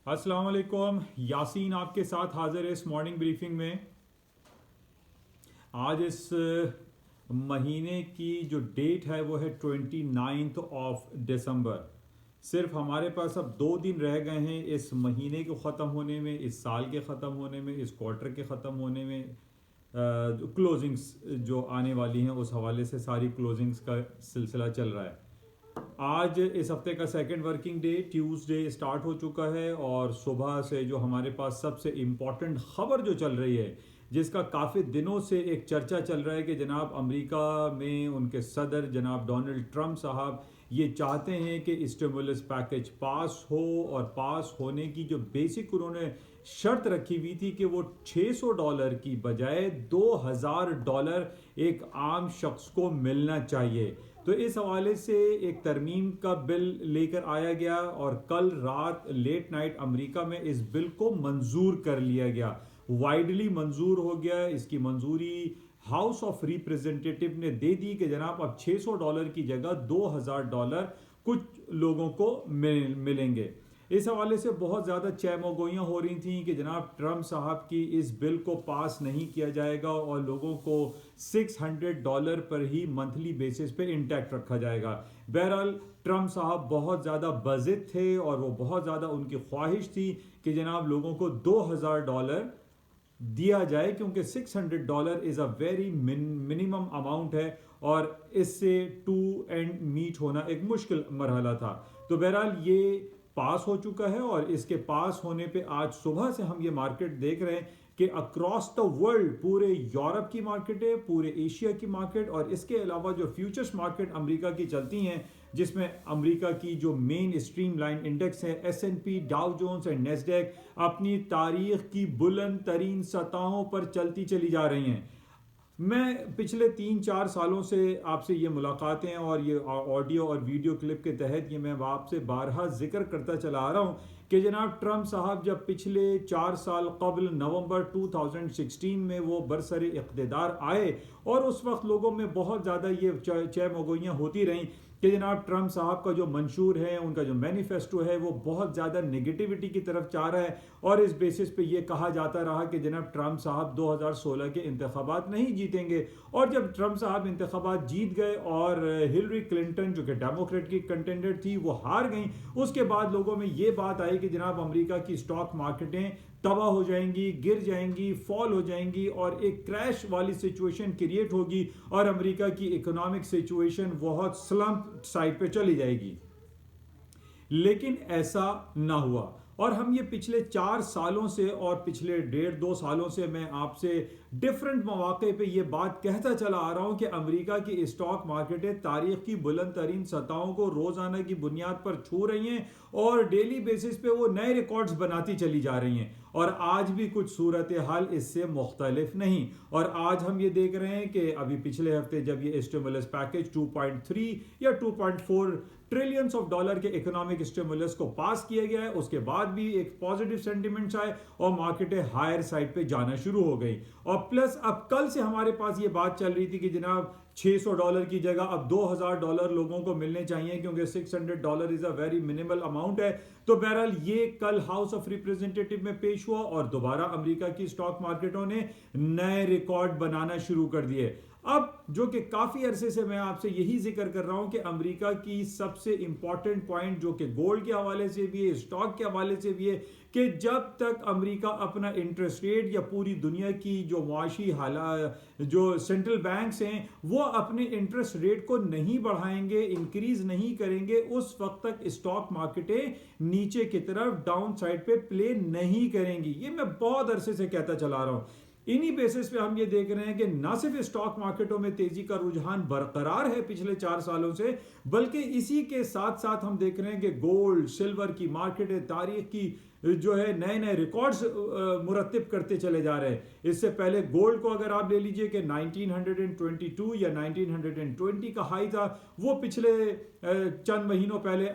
अस्सलाम वालेकुम। यासीन आपके साथ हाजिर है इस मॉर्निंग ब्रीफिंग में। आज इस महीने की जो डेट है वो है 29 ऑफ दिसंबर। सिर्फ हमारे पास अब 2 दिन रह गए हैं इस महीने को ख़त्म होने में, इस साल के ख़त्म होने में, इस क्वार्टर के ख़त्म होने में। क्लोजिंग्स जो आने वाली हैं उस हवाले से सारी क्लोजिंग्स का सिलसिला चल रहा है। आज इस हफ्ते का second working day Tuesday start हो चुका है और सुबह से जो हमारे पास सबसे इम्पॉर्टेंट खबर जो चल रही है, जिसका काफ़ी दिनों से एक चर्चा चल रहा है कि जनाब अमेरिका में उनके सदर जनाब डोनाल्ड ट्रंप साहब ये चाहते हैं कि स्टिमुलस पैकेज पास हो, और पास होने की जो बेसिक उन्होंने शर्त रखी हुई थी कि वो $600 की बजाय $2000 एक आम शख्स को मिलना चाहिए। तो इस हवाले से एक तरमीम का बिल लेकर आया गया और कल रात लेट नाइट अमेरिका में इस बिल को मंजूर कर लिया गया, वाइडली मंजूर हो गया। इसकी मंजूरी हाउस ऑफ रिप्रेजेंटेटिव ने दे दी कि जनाब अब $600 की जगह $2000 कुछ लोगों को मिलेंगे। इस हवाले से बहुत ज़्यादा चहमगोइयाँ हो रही थी कि जनाब ट्रंप साहब की इस बिल को पास नहीं किया जाएगा और लोगों को $600 पर ही मंथली बेसिस पे इंटैक्ट रखा जाएगा। बहरहाल ट्रंप साहब बहुत ज़्यादा बज़िद थे और वो बहुत ज़्यादा उनकी ख्वाहिश थी कि जनाब लोगों को $2000 दिया जाए, क्योंकि $600 is a very minimum amount है और इससे टू एंड मीट होना एक मुश्किल मरहला था। तो बहरहाल ये पास हो चुका है और इसके पास होने पे आज सुबह से हम ये मार्केट देख रहे हैं कि अक्रॉस द वर्ल्ड, पूरे यूरोप की मार्केट है, पूरे एशिया की मार्केट और इसके अलावा जो फ्यूचर्स मार्केट अमेरिका की चलती हैं, जिसमें अमेरिका की जो मेन स्ट्रीम लाइन इंडेक्स है S&P, Dow Jones and Nasdaq, अपनी तारीख की बुलंद तरीन सतहों पर चलती चली जा रही हैं। मैं पिछले 3-4 सालों से आपसे ये मुलाकातें और ये ऑडियो और वीडियो क्लिप के तहत ये मैं आपसे बारहा जिक्र करता चला आ रहा हूँ कि जनाब ट्रंप साहब जब पिछले 4 साल कबल नवंबर 2016 में वो बरसरे इक़्तिदार आए और उस वक्त लोगों में बहुत ज़्यादा ये चहमगोइयाँ होती रहीं कि जनाब ट्रंप साहब का जो मंशूर है, उनका जो मैनिफेस्टो है, वो बहुत ज़्यादा नेगेटिविटी की तरफ जा रहा है और इस बेसिस पे ये कहा जाता रहा कि जनाब ट्रंप साहब 2016 के इंतखाबात नहीं जीतेंगे। और जब ट्रंप साहब इंतखाबात जीत गए और हिलरी क्लिंटन जो कि डेमोक्रेट की कंटेंडर थी वो हार गई, उसके बाद लोगों में ये बात आई कि जनाब अमेरिका की स्टॉक मार्केटें तबाह हो जाएंगी, गिर जाएंगी, फॉल हो जाएंगी और एक क्रैश वाली सिचुएशन क्रिएट होगी और अमेरिका की इकोनॉमिक सिचुएशन बहुत स्लम्प साइड पे चली जाएगी। लेकिन ऐसा ना हुआ और हम ये पिछले 4 सालों से और पिछले 1.5-2 सालों से मैं आपसे डिफरेंट मौके पे ये बात कहता चला आ रहा हूं कि अमेरिका की स्टॉक मार्केटें तारीख की बुलंद तरीन सतहों को रोजाना की बुनियाद पर छू रही हैं और डेली बेसिस पे वो नए रिकॉर्ड्स बनाती चली जा रही हैं और आज भी कुछ सूरत हाल इससे मुख्तलिफ नहीं। और आज हम ये देख रहे हैं कि अभी पिछले हफ्ते जब ये स्टिमुलस पैकेज 2.3 या 2.4 ट्रिलियंस ऑफ डॉलर के इकोनॉमिक स्टिमुलस को पास किया गया है, उसके बाद भी एक पॉजिटिव सेंटिमेंट्स आए और मार्केटें हायर साइड पे जाना शुरू हो गई। और प्लस अब कल से हमारे पास ये बात चल रही थी कि जनाब $600 की जगह अब $2000 लोगों को मिलने चाहिए, क्योंकि $600 is a very minimal amount है। तो बहरहाल ये कल हाउस ऑफ रिप्रेजेंटेटिव में पेश हुआ और दोबारा अमेरिका की स्टॉक मार्केटों ने नए रिकॉर्ड बनाना शुरू कर दिए। अब जो कि काफी अरसे से मैं आपसे यही जिक्र कर रहा हूं कि अमेरिका की सबसे इंपॉर्टेंट पॉइंट जो कि गोल्ड के हवाले से भी है, स्टॉक के हवाले से भी है, कि जब तक अमेरिका अपना इंटरेस्ट रेट या पूरी दुनिया की जो मुआशी हालात, जो सेंट्रल बैंक्स हैं, वो अपने इंटरेस्ट रेट को नहीं बढ़ाएंगे, इंक्रीज नहीं करेंगे, उस वक्त तक स्टॉक मार्केटें नीचे की तरफ डाउन साइड पे प्ले नहीं करेंगी। ये मैं बहुत अरसे से कहता चला रहा हूं। इन्हीं बेसिस पे हम ये देख रहे हैं कि ना सिर्फ स्टॉक मार्केटों में तेजी का रुझान बरकरार है पिछले 4 सालों से, बल्कि इसी के साथ साथ हम देख रहे हैं कि गोल्ड सिल्वर की मार्केट तारीख की जो है नए नए रिकॉर्ड्स मुरतब करते चले जा रहे हैं। इससे पहले गोल्ड को अगर आप ले लीजिए कि 1922 या 1920 का हाई था, वो पिछले चंद महीनों पहले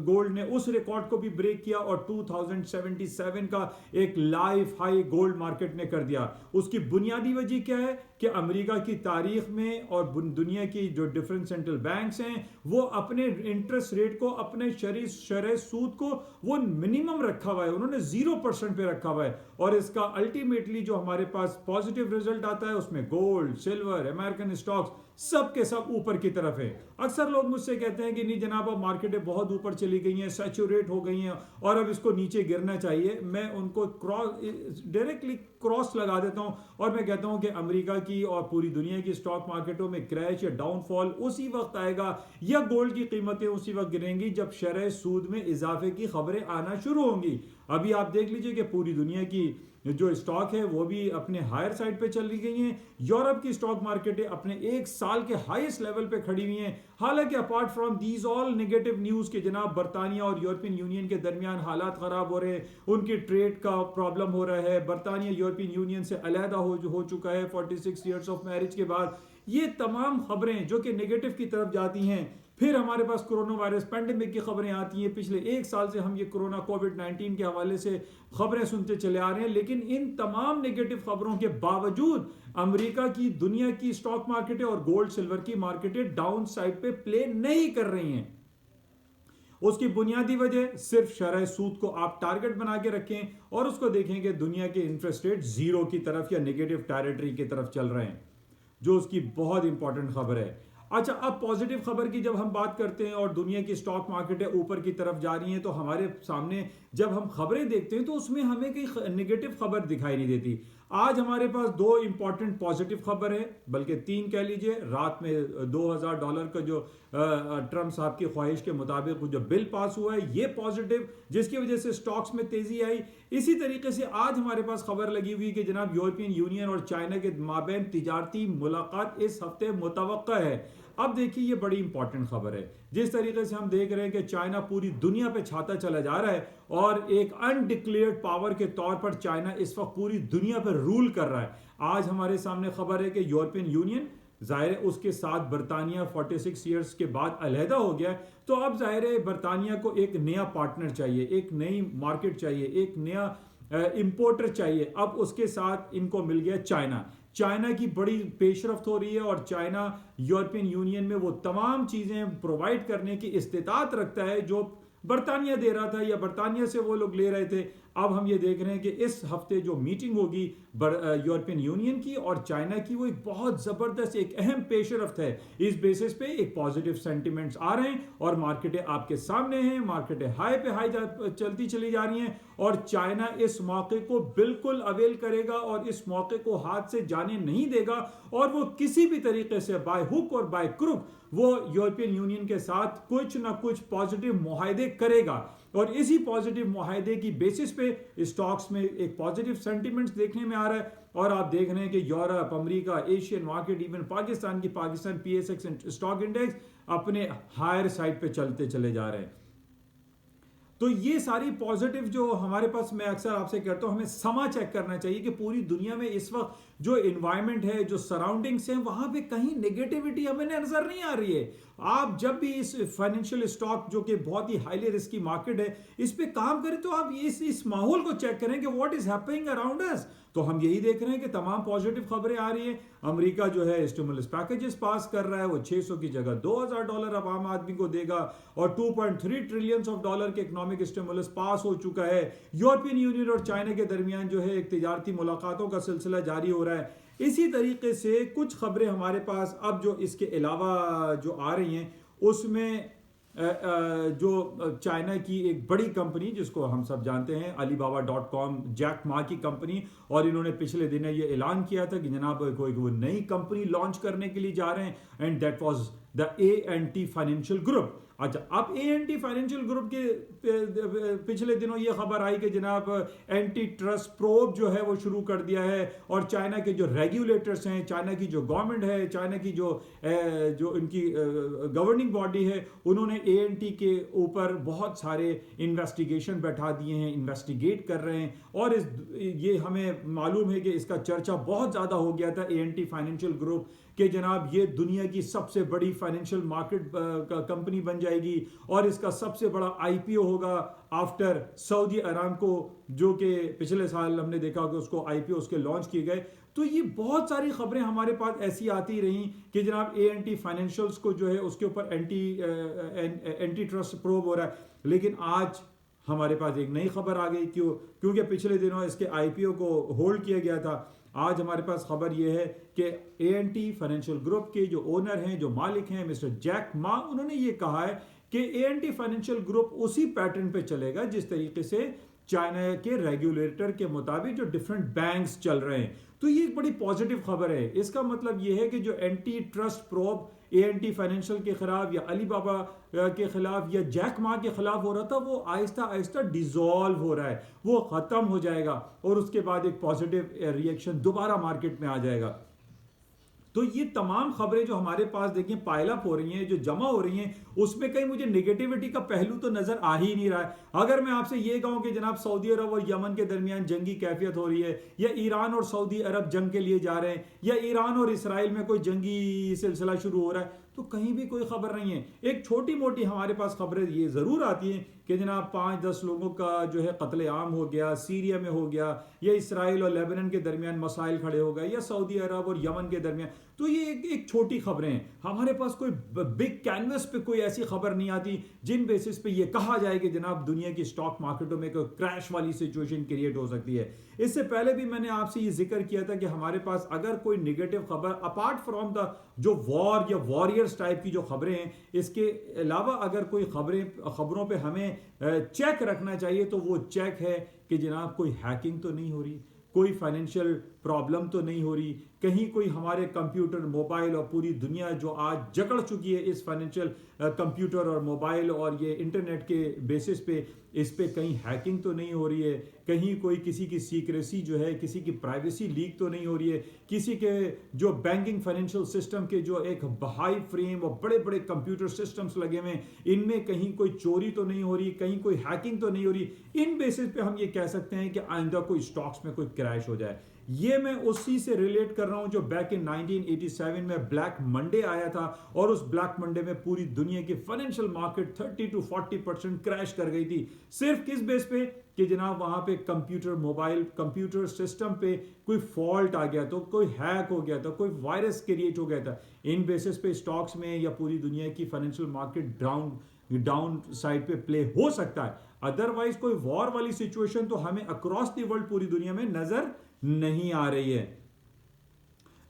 गोल्ड ने उस रिकॉर्ड को भी ब्रेक किया और 2077 का एक लाइफ हाई गोल्ड मार्केट ने कर दिया। उसकी बुनियादी वजह क्या है कि अमेरिका की तारीख में और दुनिया की जो डिफरेंट सेंट्रल बैंक्स हैं वो अपने इंटरेस्ट रेट को, अपने शरह सूद को वो मिनिमम रखा हुआ है, उन्होंने 0% पे रखा हुआ है, और इसका अल्टीमेटली जो हमारे पास पॉजिटिव रिजल्ट आता है उसमें गोल्ड, सिल्वर, अमेरिकन स्टॉक्स सब के सब ऊपर की तरफ है। अक्सर लोग मुझसे कहते हैं कि नहीं जनाब अब मार्केटें बहुत ऊपर चली गई हैं, सैचुरेट हो गई हैं और अब इसको नीचे गिरना चाहिए। मैं उनको डायरेक्टली क्रॉस लगा देता हूं और मैं कहता हूं कि अमेरिका की और पूरी दुनिया की स्टॉक मार्केटों में क्रैश या डाउनफॉल उसी वक्त आएगा या गोल्ड की कीमतें उसी वक्त गिरेंगी जब शरह सूद में इजाफे की खबरें आना शुरू होंगी। अभी आप देख लीजिए कि पूरी दुनिया की जो स्टॉक है वो भी अपने हायर साइड पे चली गई हैं। यूरोप की स्टॉक मार्केटें अपने एक साल के हाईएस्ट लेवल पे खड़ी हुई हैं। हालांकि apart from these all negative news के जनाब बरतानिया और यूरोपियन यूनियन के दरमियान हालात खराब हो रहे हैं, उनकी ट्रेड का प्रॉब्लम हो रहा है, बरतानिया यूरोपियन यूनियन से अलहदा हो चुका है 46 ईयर्स ऑफ मैरिज के बाद। ये तमाम खबरें जो कि नेगेटिव की तरफ जाती हैं। फिर हमारे पास कोरोना वायरस पैंडेमिक की खबरें आती हैं। पिछले एक साल से हम ये कोरोना कोविड-19 के हवाले से खबरें सुनते चले आ रहे हैं, लेकिन इन तमाम नेगेटिव खबरों के बावजूद अमेरिका की, दुनिया की स्टॉक मार्केटें और गोल्ड सिल्वर की मार्केटें डाउन साइड पे प्ले नहीं कर रही हैं। उसकी बुनियादी वजह सिर्फ शरह सूद को आप टारगेट बना के रखें और उसको देखें कि दुनिया के इंटरेस्ट रेट जीरो की तरफ या नेगेटिव टेरिटरी की तरफ चल रहे हैं, जो उसकी बहुत इंपॉर्टेंट खबर है। अच्छा, अब पॉजिटिव खबर की जब हम बात करते हैं और दुनिया की स्टॉक मार्केटें ऊपर की तरफ जा रही हैं, तो हमारे सामने जब हम खबरें देखते हैं तो उसमें हमें कोई नेगेटिव खबर दिखाई नहीं देती। आज हमारे पास दो इंपॉर्टेंट पॉजिटिव खबर है, बल्कि तीन कह लीजिए। रात में $2000 का जो ट्रम्प साहब की ख्वाहिश के मुताबिक जो बिल पास हुआ है, ये पॉजिटिव, जिसकी वजह से स्टॉक्स में तेजी आई। इसी तरीके से आज हमारे पास खबर लगी हुई कि जनाब यूरोपियन यूनियन और चाइना के माबैन तिजारती मुलाकात इस हफ्ते मुतवक्का है। अब देखिए, ये बड़ी इंपॉर्टेंट खबर है। जिस तरीके से हम देख रहे हैं कि चाइना पूरी दुनिया पे छाता चला जा रहा है और एक अनडिक्लेयर्ड पावर के तौर पर चाइना इस वक्त पूरी दुनिया पर रूल कर रहा है। आज हमारे सामने खबर है कि यूरोपियन यूनियन, जाहिर है उसके साथ बरतानिया 46 ईयर्स के बाद अलहदा हो गया, तो अब जाहिर है बरतानिया को एक नया पार्टनर चाहिए, एक नई मार्केट चाहिए, एक नया इंपोर्टर चाहिए। अब उसके साथ इनको मिल गया चाइना। चाइना की बड़ी पेशरफ्त हो रही है और चाइना यूरोपियन यूनियन में वो तमाम चीज़ें प्रोवाइड करने की इस्तेताअत रखता है जो बरतानिया दे रहा था या बरतानिया से वो लोग ले रहे थे। अब हम ये देख रहे हैं कि इस हफ्ते जो मीटिंग होगी यूरोपियन यूनियन की और चाइना की, वो एक बहुत ज़बरदस्त, एक अहम पेशरफ्त है। इस बेसिस पे एक पॉजिटिव सेंटिमेंट्स आ रहे हैं और मार्केटें आपके सामने हैं, मार्केटें हाई पे हाई चलती चली जा रही हैं और चाइना इस मौके को बिल्कुल अवेल करेगा और इस मौके को हाथ से जाने नहीं देगा और वो किसी भी तरीके से बाय हुक और बाय क्रुक वो यूरोपियन यूनियन के साथ कुछ ना कुछ पॉजिटिव मुआहदे करेगा। और इसी पॉजिटिव मुआहदे की बेसिस पे स्टॉक्स में एक पॉजिटिव सेंटिमेंट्स देखने में आ रहा है और आप देख रहे हैं कि Europe, America, Asian market, even Pakistan की पाकिस्तान PSX स्टॉक इंडेक्स अपने हायर साइड पे चलते चले जा रहे हैं। तो ये सारी पॉजिटिव जो हमारे पास, मैं अक्सर आपसे कहता हूं, हमें समा चेक करना चाहिए कि पूरी दुनिया में इस वक्त जो इन्वायरमेंट है, जो सराउंडिंग्स हैं, वहां पे कहीं नेगेटिविटी हमें नजर नहीं आ रही है। आप जब भी इस फाइनेंशियल स्टॉक जो कि बहुत ही हाईली रिस्की मार्केट है, इस पे काम करें तो आप इस माहौल को चेक करें कि what is happening around us. तो हम यही देख रहे हैं कि तमाम पॉजिटिव खबरें आ रही हैं। अमेरिका जो है स्टिमुलस पैकेजेस पास कर रहा है, वो 600 की जगह $2000 अब आम आदमी को देगा और $2.3 ट्रिलियन के इकोनॉमिक स्टिमुलस पास हो चुका है। यूरोपियन यूनियन और चाइना के दरमियान जो है एक तिजारती मुलाकातों का सिलसिला जारी हो रहा है। इसी तरीके से कुछ खबरें हमारे पास अब जो इसके अलावा जो आ रही हैं, उसमें जो चाइना की एक बड़ी कंपनी जिसको हम सब जानते हैं Alibaba.com, जैक मा की कंपनी, और इन्होंने पिछले दिन ये ऐलान किया था कि जनाब कोई वो नई कंपनी लॉन्च करने के लिए जा रहे हैं, and that was the A&T financial group. अच्छा, अब A&T फाइनेंशियल ग्रुप के पिछले दिनों ये खबर आई कि जनाब एंटी ट्रस्ट प्रोब जो है वो शुरू कर दिया है और चाइना के जो रेगुलेटर्स हैं, चाइना की जो गवर्नमेंट है, चाइना की जो इनकी गवर्निंग बॉडी है, उन्होंने A&T के ऊपर बहुत सारे इन्वेस्टिगेशन बैठा दिए हैं, इन्वेस्टिगेट कर रहे हैं। और ये हमें मालूम है कि इसका चर्चा बहुत ज़्यादा हो गया था A&T फाइनेंशियल ग्रुप कि जनाब ये दुनिया की सबसे बड़ी फाइनेंशियल मार्केट कंपनी बन जाएगी और इसका सबसे बड़ा IPO होगा आफ्टर सऊदी अरामको, जो कि पिछले साल हमने देखा कि उसको IPO उसके लॉन्च किए गए। तो ये बहुत सारी खबरें हमारे पास ऐसी आती रही कि जनाब A&T फाइनेंशियल्स को जो है उसके ऊपर एंटी ट्रस्ट प्रोब हो रहा है। लेकिन आज हमारे पास एक नई खबर आ गई, क्योंकि पिछले दिनों इसके आईपीओ को होल्ड किया गया था। आज हमारे पास खबर यह है कि एएनटी फाइनेंशियल ग्रुप के जो ओनर हैं, जो मालिक हैं, मिस्टर जैक मा, उन्होंने ये कहा है कि एएनटी फाइनेंशियल ग्रुप उसी पैटर्न पे चलेगा जिस तरीके से चाइना के रेगुलेटर के मुताबिक जो डिफरेंट बैंक्स चल रहे हैं। तो ये एक बड़ी पॉजिटिव खबर है। इसका मतलब ये है कि जो anti trust probe ANT financial के खिलाफ या अलीबाबा के खिलाफ या जैक मा के खिलाफ हो रहा था, वो आहिस्ता आहिस्ता डिसॉल्व हो रहा है, वो खत्म हो जाएगा और उसके बाद एक पॉजिटिव रिएक्शन दोबारा मार्केट में आ जाएगा। तो ये तमाम खबरें जो हमारे पास देखिए पाइल अप हो रही हैं, जो जमा हो रही हैं, उसमें कहीं मुझे नेगेटिविटी का पहलू तो नजर आ ही नहीं रहा है। अगर मैं आपसे ये कहूं कि जनाब सऊदी अरब और यमन के दरमियान जंगी कैफियत हो रही है, या ईरान और सऊदी अरब जंग के लिए जा रहे हैं, या ईरान और इसराइल में कोई जंगी सिलसिला शुरू हो रहा है, तो कहीं भी कोई खबर नहीं है। एक छोटी मोटी हमारे पास खबरें ये जरूर आती हैं कि जनाब 5-10 लोगों का जो है कत्ले आम हो गया, सीरिया में हो गया, या इसराइल और लेबनान के दरमियान मसाइल खड़े हो गए, या सऊदी अरब और यमन के दरमियान। तो ये एक छोटी खबरें हैं। हमारे पास कोई बिग कैनवस पे कोई ऐसी खबर नहीं आती जिन बेसिस पे ये कहा जाए कि जनाब दुनिया की स्टॉक मार्केटों में कोई क्रैश वाली सिचुएशन क्रिएट हो सकती है। इससे पहले भी मैंने आपसे ये जिक्र किया था कि हमारे पास अगर कोई नेगेटिव खबर अपार्ट फ्रॉम द जो वॉर या वॉरियर्स टाइप की जो खबरें हैं, इसके अलावा अगर कोई खबरों पे हमें चेक रखना चाहिए, तो वो चेक है कि जनाब कोई हैकिंग तो नहीं हो रही, कोई फाइनेंशियल प्रॉब्लम तो नहीं हो रही, कहीं कोई हमारे कंप्यूटर, मोबाइल और पूरी दुनिया जो आज जकड़ चुकी है इस फाइनेंशियल कंप्यूटर और मोबाइल और ये इंटरनेट के बेसिस पे, इस पे कहीं हैकिंग तो नहीं हो रही है, कहीं कोई किसी की सीक्रेसी जो है, किसी की प्राइवेसी लीक तो नहीं हो रही है, किसी के जो बैंकिंग फाइनेंशियल सिस्टम के जो एक हाई फ्रेम और बड़े बड़े कंप्यूटर सिस्टम्स लगे हुए, इनमें कहीं कोई चोरी तो नहीं हो रही, कहीं कोई हैकिंग तो नहीं हो रही। इन बेसिस पे हम ये कह सकते हैं कि आइंदा कोई स्टॉक्स में कोई क्रैश हो जाए। ये मैं उसी से रिलेट कर रहा हूं जो बैक इन 1987 में ब्लैक मंडे आया था, और उस ब्लैक मंडे में पूरी दुनिया की फाइनेंशियल मार्केट 30 to 40% क्रैश कर गई थी। सिर्फ किस बेस पे कि जनाब वहां पे कंप्यूटर, मोबाइल कंप्यूटर सिस्टम पे कोई फॉल्ट आ गया, तो कोई हैक हो गया था, कोई वायरस क्रिएट हो गया था। इन बेसिस पे स्टॉक्स में या पूरी दुनिया की फाइनेंशियल मार्केट डाउन साइड पे प्ले हो सकता है। अदरवाइज कोई वॉर वाली सिचुएशन तो हमें अक्रॉस द वर्ल्ड पूरी दुनिया में नजर नहीं आ रही है।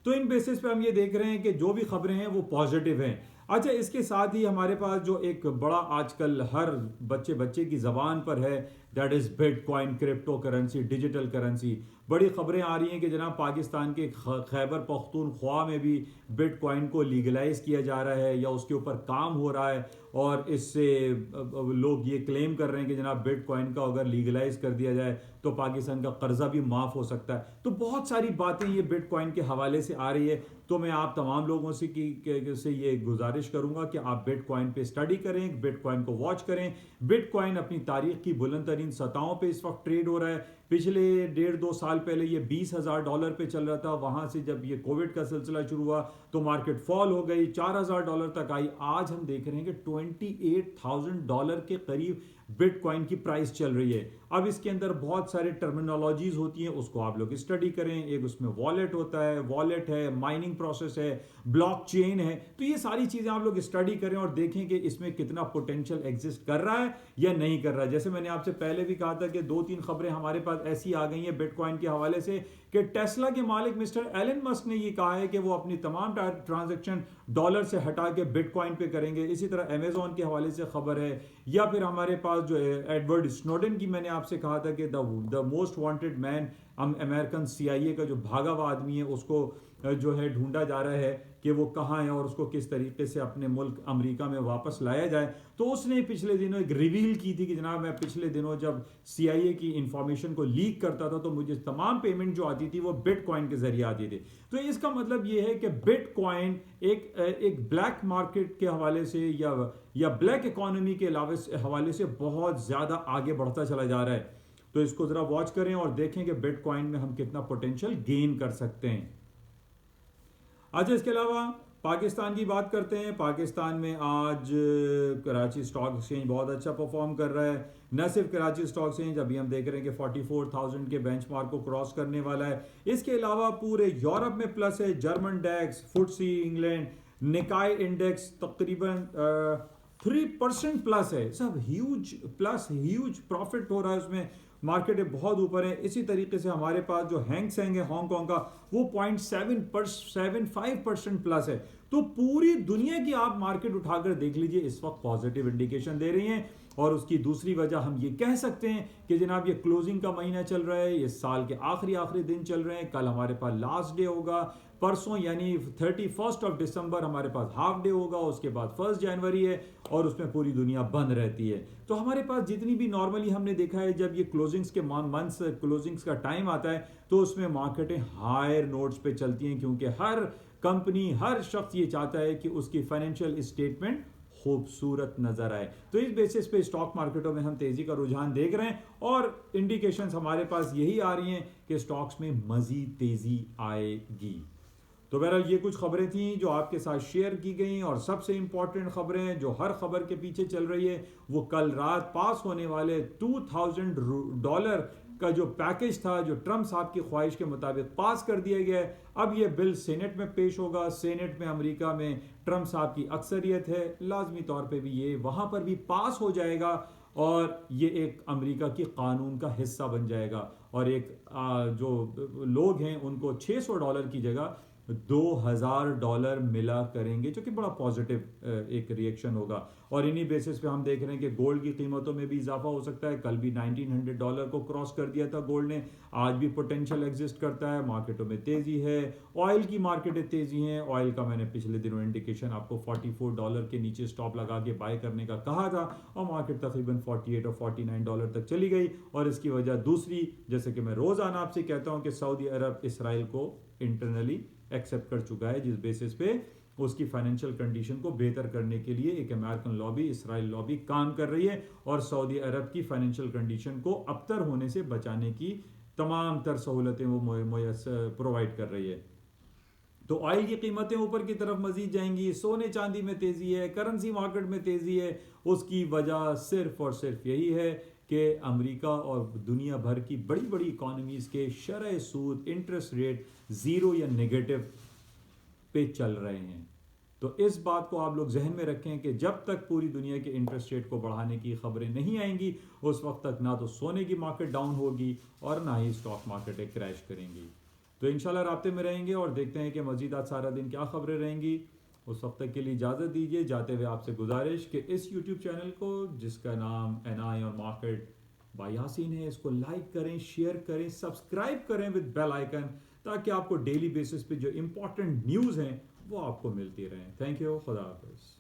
तो इन बेसिस पे हम ये देख रहे हैं कि जो भी खबरें हैं वो पॉजिटिव हैं। अच्छा, इसके साथ ही हमारे पास जो एक बड़ा आजकल हर बच्चे की जबान पर है, that is bitcoin, crypto currency, digital currency. बड़ी खबरें आ रही हैं कि जनाब पाकिस्तान के खैबर पख्तूनख्वा में भी बिटकॉइन को लीगलाइज किया जा रहा है या उसके ऊपर काम हो रहा है, और इससे लोग ये क्लेम कर रहे हैं कि जनाब बिटकॉइन का अगर लीगलाइज कर दिया जाए तो पाकिस्तान का कर्जा भी माफ हो सकता है। तो बहुत सारी बातें ये बिटकॉइन के हवाले से आ रही है। तो मैं आप तमाम लोगों से ये गुजारिश करूंगा कि आप बिटकॉइन पे स्टडी करें, बिटकॉइन को वॉच करें। बिटकॉइन अपनी तारीख की बुलंद तरीन सतहों पे इस वक्त ट्रेड हो रहा है। पिछले 1.5-2 साल पहले ये $20,000 पे चल रहा था। वहां से जब ये कोविड का सिलसिला शुरू हुआ तो मार्केट फॉल हो गई, $4,000 तक आई। आज हम देख रहे हैं कि $28,000 के करीब बिटकॉइन की प्राइस चल रही है। अब इसके अंदर बहुत सारे टर्मिनोलॉजीज होती हैं, उसको आप लोग स्टडी करें। एक उसमें वॉलेट होता है, वॉलेट है, माइनिंग प्रोसेस है, ब्लॉकचेन है। तो ये सारी चीजें आप लोग स्टडी करें और देखें कि इसमें कितना पोटेंशियल एग्जिस्ट कर रहा है या नहीं कर रहा है। जैसे मैंने आपसे पहले भी कहा था कि 2-3 खबरें हमारे पास ऐसी आ गई हैं बिटकॉइन के हवाले से कि टेस्ला के मालिक मिस्टर एलन मस्क ने ये कहा है कि वो अपनी तमाम ट्रांजैक्शन डॉलर से हटा के बिटकॉइन पे करेंगे। इसी तरह अमेजोन के हवाले से खबर है, या फिर हमारे पास जो है एडवर्ड स्नोडेन की मैंने आपसे कहा था कि the most wanted man, American CIA का जो भागा हुआ आदमी है, उसको जो है ढूंढा जा रहा है कि वो कहाँ है और उसको किस तरीके से अपने मुल्क अमेरिका में वापस लाया जाए। तो उसने पिछले दिनों एक रिवील की थी कि जनाब मैं पिछले दिनों जब CIA की इंफॉर्मेशन को लीक करता था तो मुझे तमाम पेमेंट जो आती थी वो बिटकॉइन के जरिए आती थी। तो इसका मतलब ये है कि बिटकॉइन एक ब्लैक मार्केट के हवाले से या ब्लैक इकोनॉमी के हवाले से बहुत ज्यादा आगे बढ़ता चला जा रहा है। तो इसको जरा वॉच करें और देखें कि बिटकॉइन में हम कितना पोटेंशियल गेन कर सकते हैं। अच्छा, इसके अलावा पाकिस्तान की बात करते हैं। पाकिस्तान में आज कराची स्टॉक एक्सचेंज बहुत अच्छा परफॉर्म कर रहा है। न सिर्फ कराची स्टॉक एक्सचेंज, अभी हम देख रहे हैं कि 44,000 के बेंचमार्क को क्रॉस करने वाला है। इसके अलावा पूरे यूरोप में प्लस है। जर्मन डेक्स, फुटसी इंग्लैंड, निकाय इंडेक्स तकरीबन 3% प्लस है सब, ह्यूज प्लस, ह्यूज प्रॉफिट हो रहा है उसमें, मार्केट बहुत ऊपर है। इसी तरीके से हमारे पास जो हैंग सेंग है हांगकांग का, वो 0.75% प्लस है। तो पूरी दुनिया की आप मार्केट उठाकर देख लीजिए, इस वक्त पॉजिटिव इंडिकेशन दे रही हैं। और उसकी दूसरी वजह हम ये कह सकते हैं कि जनाब ये क्लोजिंग का महीना चल रहा है, ये साल के आखिरी दिन चल रहे हैं। कल हमारे पास लास्ट डे होगा, परसों यानी 31 दिसंबर हमारे पास हाफ डे होगा, उसके बाद 1 जनवरी है और उसमें पूरी दुनिया बंद रहती है। तो हमारे पास जितनी भी नॉर्मली हमने देखा है, जब ये क्लोजिंग्स के मंथ्स क्लोजिंग्स का टाइम आता है तो उसमें मार्केटें हायर नोट्स पे चलती हैं, क्योंकि हर कंपनी, हर शख्स ये चाहता है कि उसकी फाइनेंशियल स्टेटमेंट खूबसूरत नजर आए। तो इस बेसिस पे स्टॉक मार्केटों में हम तेजी का रुझान देख रहे हैं और इंडिकेशंस हमारे पास यही आ रही हैं कि स्टॉक्स में मजीद तेजी आएगी। तो बहरहाल ये कुछ खबरें थी जो आपके साथ शेयर की गई, और सबसे इंपॉर्टेंट खबरें जो हर खबर के पीछे चल रही है, वो कल रात पास होने वाले $2000 का जो पैकेज था, जो ट्रम्प साहब की ख्वाहिश के मुताबिक पास कर दिया गया है। अब ये बिल सेनेट में पेश होगा। सेनेट में अमेरिका में ट्रम्प साहब की अक्सरियत है, लाजमी तौर पे भी ये वहां पर भी पास हो जाएगा और ये एक अमेरिका की कानून का हिस्सा बन जाएगा। और एक जो लोग हैं उनको $600 की जगह $2000 मिला करेंगे, जो कि बड़ा पॉजिटिव एक रिएक्शन होगा। और इन्हीं बेसिस पे हम देख रहे हैं कि गोल्ड की कीमतों में भी इजाफा हो सकता है। कल भी $1900 को क्रॉस कर दिया था गोल्ड ने, आज भी पोटेंशियल एग्जिस्ट करता है। मार्केटों में तेजी है, ऑयल की मार्केटें तेजी हैं। ऑयल का मैंने पिछले दिनों इंडिकेशन आपको $44 के नीचे स्टॉप लगा के बाय करने का कहा था, और मार्केट तकरीबन 48 और $49 तक चली गई। और इसकी वजह दूसरी, जैसे कि मैं रोजाना आपसे कहता हूं कि सऊदी अरब इसराइल को इंटरनली एक्सेप्ट कर चुका है, जिस बेसिस पे उसकी फाइनेंशियल कंडीशन को बेहतर करने के लिए एक अमेरिकन लॉबी, इसराइल लॉबी काम कर रही है और सऊदी अरब की फाइनेंशियल कंडीशन को अबतर होने से बचाने की तमाम तर सहूलतें वो प्रोवाइड कर रही है। तो ऑयल की कीमतें ऊपर की तरफ मजीद जाएंगी, सोने चांदी में तेजी है, करेंसी मार्केट में तेजी है। उसकी वजह सिर्फ और सिर्फ यही है कि अमेरिका और दुनिया भर की बड़ी बड़ी इकॉनमीज के शरह सूद, इंटरेस्ट रेट जीरो या नेगेटिव पे चल रहे हैं। तो इस बात को आप लोग जहन में रखें कि जब तक पूरी दुनिया के इंटरेस्ट रेट को बढ़ाने की खबरें नहीं आएंगी, उस वक्त तक ना तो सोने की मार्केट डाउन होगी और ना ही स्टॉक मार्केटें क्रैश करेंगी। तो इंशाल्लाह राब्ते में रहेंगे और देखते हैं कि मजीद आज सारा दिन क्या खबरें रहेंगी। उस वक्त तक के लिए इजाज़त दीजिए। जाते हुए आपसे गुजारिश कि इस यूट्यूब चैनल को, जिसका नाम NI और मार्केट बाय यासीन है, इसको लाइक करें, शेयर करें, सब्सक्राइब करें विद बेल आइकन, ताकि आपको डेली बेसिस पे जो इंपॉर्टेंट न्यूज़ हैं वो आपको मिलती रहें। थैंक यू, खुदा हाफिज़।